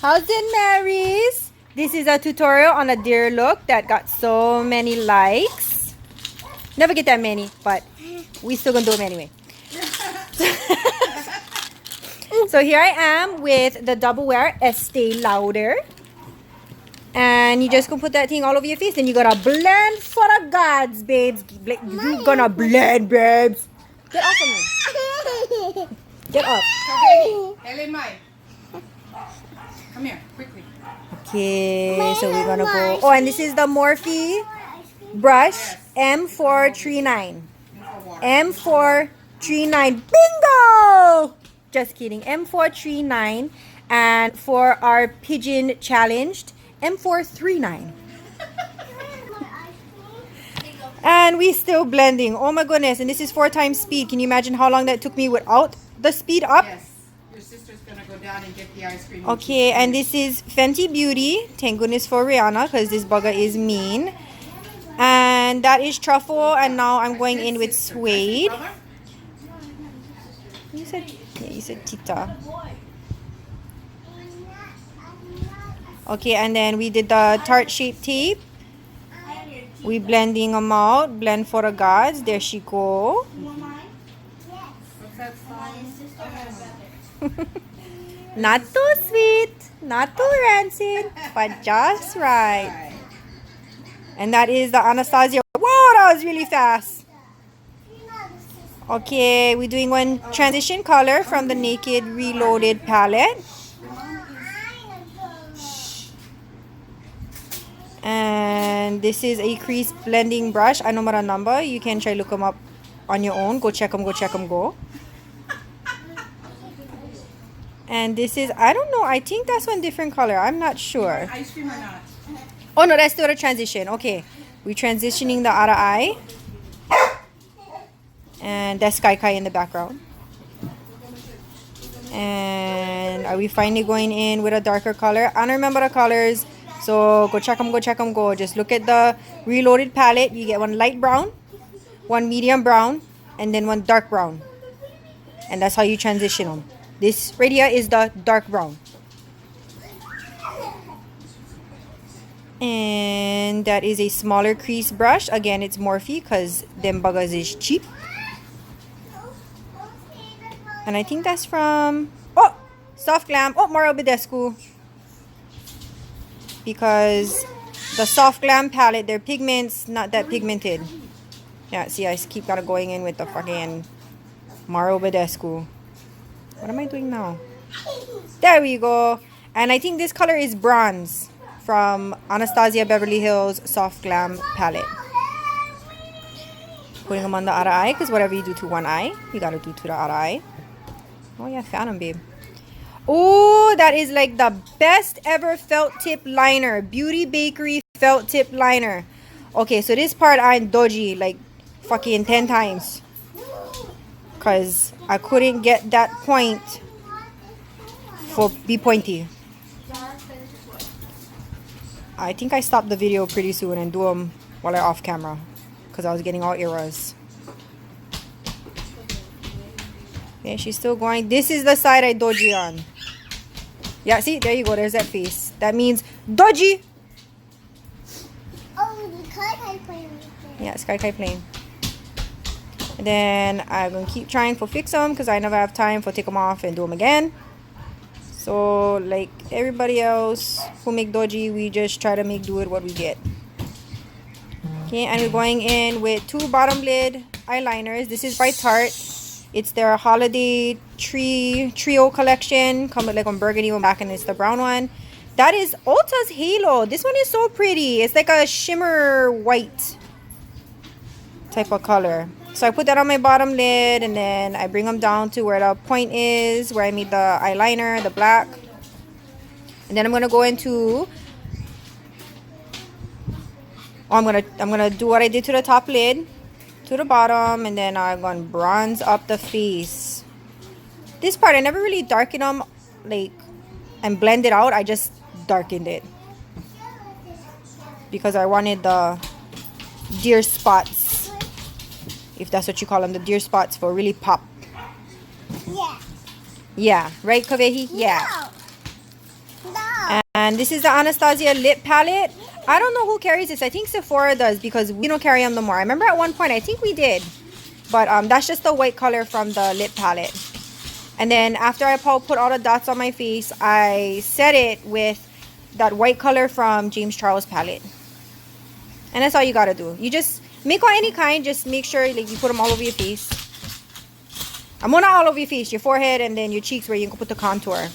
How's it, Marys? This is a tutorial on a deer look that got so many likes. Never get that many, but we still gonna do them anyway. So here I am with the Doublewear Estee Lauder. And you just gonna put that thing all over your face. Then you gotta blend for the gods, babes. You gonna blend, babes. Get off of me. Get up. Come here, quickly. Okay, so we're gonna go. Oh, and this is the Morphe brush M439. M439. Bingo! Just kidding. M439. And for our pigeon challenged, M439. And we still blending. Oh my goodness. And this is 4 times speed. Can you imagine how long that took me without the speed up? Yes. Your sister's gonna go down and get the ice cream. Okay, and this is Fenty Beauty. Thank goodness for Rihanna because this bugger is mean. And that is Truffle. And now I'm going in with Suede. You said Tita. Okay, and then we did the Tarte shape tape. We blending them out. Blend for the gods. There she go. Not too sweet, not too rancid, but just right. And that is the Anastasia. Whoa, that was really fast. Okay, we're doing one transition color from the Naked Reloaded palette. And this is a crease blending brush. I know what a number. You can try look them up on your own. Go check them, go. And this is, I don't know, I think that's one different color. I'm not sure. Ice cream or not? Oh no, that's still the transition. Okay, we're transitioning the outer eye. And that's Sky Kai in the background. And are we finally going in with a darker color? I don't remember the colors. So go check them, go. Just look at the Reloaded palette. You get one light brown, one medium brown, and then one dark brown. And that's how you transition them. This right here is the dark brown. And that is a smaller crease brush. Again, it's Morphe because them buggers is cheap. And I think that's from, oh, Soft Glam. Oh, Mara Bedescu. Because the Soft Glam palette, their pigments not that pigmented. Yeah, see, I keep gotta going in with the fucking Mara Bedescu. What am I doing now? There we go. And I think this color is bronze from Anastasia Beverly Hills Soft Glam palette. Putting them on the outer eye because whatever you do to one eye, you gotta do to the outer eye. Oh yeah, found them, babe. Oh, that is like the best ever felt tip liner. Beauty Bakery felt tip liner. Okay, so this part I'm dodgy like fucking 10 times. Because I couldn't get that point for be pointy. I think I stopped the video pretty soon and do them while I'm off camera. Because I was getting all errors. Okay, she's still going. This is the side I dodgy on. Yeah, see? There you go. There's that face. That means dodgy. Oh, the Sky Kai plane. Yeah, Sky Kai plane. And then I'm going to keep trying for fix them because I never have time for take them off and do them again. So, like everybody else who make doji, we just try to make do with what we get. Okay, and we're going in with 2 bottom lid eyeliners. This is by Tarte. It's their holiday trio collection. Come with like on burgundy one back and it's the brown one. That is Ulta's Halo. This one is so pretty. It's like a shimmer white type of color. So I put that on my bottom lid and then I bring them down to where the point is, where I made the eyeliner, the black. And then I'm gonna go into I'm gonna do what I did to the top lid, to the bottom, and then I'm gonna bronze up the face. This part I never really darkened them like and blend it out. I just darkened it because I wanted the deer spots, if that's what you call them, the deer spots, for really pop. Yeah. Yeah, right, Kavehi? Yeah. No. And this is the Anastasia lip palette. I don't know who carries this. I think Sephora does because we don't carry them no more. I remember at one point, I think we did. But that's just the white color from the lip palette. And then after I put all the dots on my face, I set it with that white color from James Charles palette. And that's all you gotta do. You just make on any kind. Just make sure like you put them all over your face. Not all over your face, your forehead and then your cheeks where you can put the contour.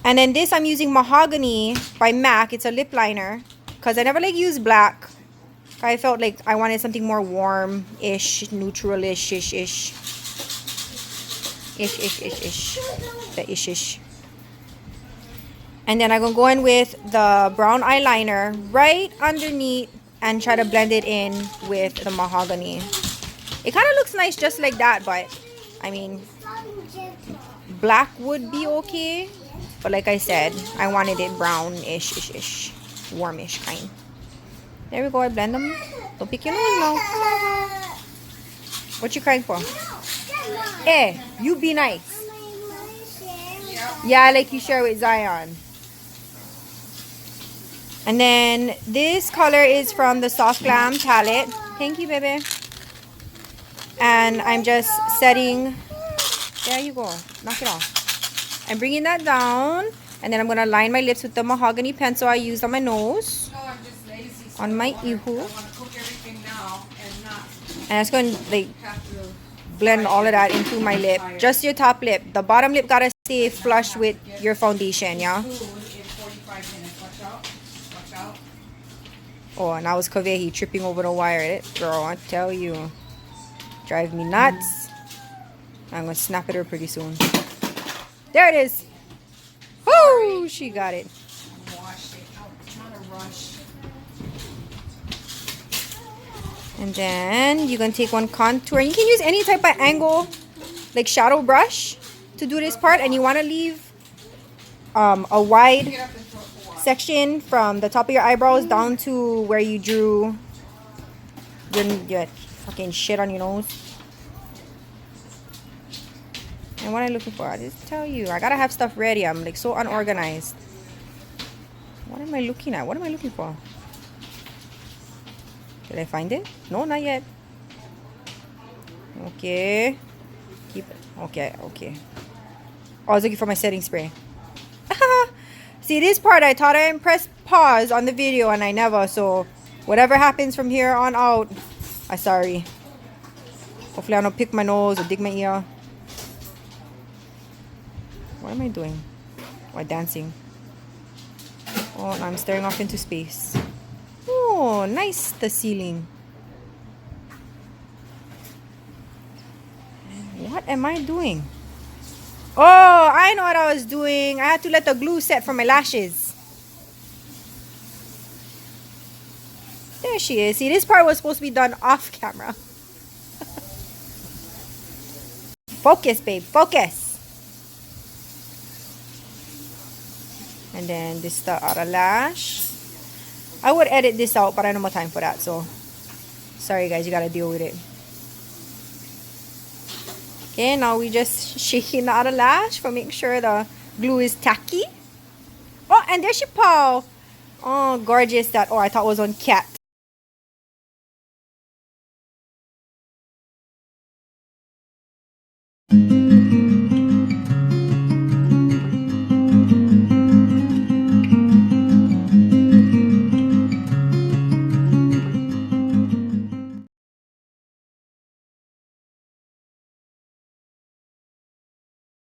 And then this I'm using Mahogany by MAC. It's a lip liner because I never like use black. I felt like I wanted something more warm-ish, neutral-ish, ish. The ish. And then I'm going to go in with the brown eyeliner right underneath and try to blend it in with the Mahogany. It kind of looks nice just like that, but I mean, black would be okay. But like I said, I wanted it brown-ish, warmish kind. There we go, I blend them. Don't pick your nose now. What you crying for? Hey, you be nice. Yeah, like you share with Zion. And then this color is from the Soft Glam palette. Thank you, baby. And I'm just setting. There you go. Knock it off. I'm bringing that down. And then I'm going to line my lips with the Mahogany pencil I used on my nose. No, I'm just lazy. So On my I ihu. want to cook everything now and not And I'm just going to like have to blend all of that into my lip. Just your top lip. The bottom lip got to stay flush with your foundation, yeah? food in 45 minutes. Watch out. Watch out. Oh, and I was Kavehi tripping over the wire. Girl, I tell you. Drive me nuts. I'm going to snap at her pretty soon. There it is. Woo! She got it. Wash it out. It's not a rush. And then you're going to take one contour. You can use any type of angle, like shadow brush, to do this part. And you want to leave a wide section from the top of your eyebrows down to where you drew your fucking shit on your nose. And what am I looking for? I just tell you, I gotta have stuff ready. I'm like so unorganized. What am I looking at? What am I looking for? Did I find it? No, not yet. Okay. Keep it. Okay. Oh, I was looking for my setting spray. See, this part I thought I pressed pause on the video and I never. So whatever happens from here on out, I'm sorry. Hopefully I don't pick my nose or dig my ear. What am I doing? Oh, dancing. Oh, and I'm staring off into space. Oh, nice, the ceiling. What am I doing? Oh, I know what I was doing. I had to let the glue set for my lashes. There she is. See, this part was supposed to be done off camera. Focus, babe, focus. And then this is the outer lash. I would edit this out, but I don't have time for that. So, sorry guys, you gotta deal with it. Okay, now we just shaking the outer lash for making sure the glue is tacky. Oh, and there she pow. Oh, gorgeous that. Oh, I thought it was on cat.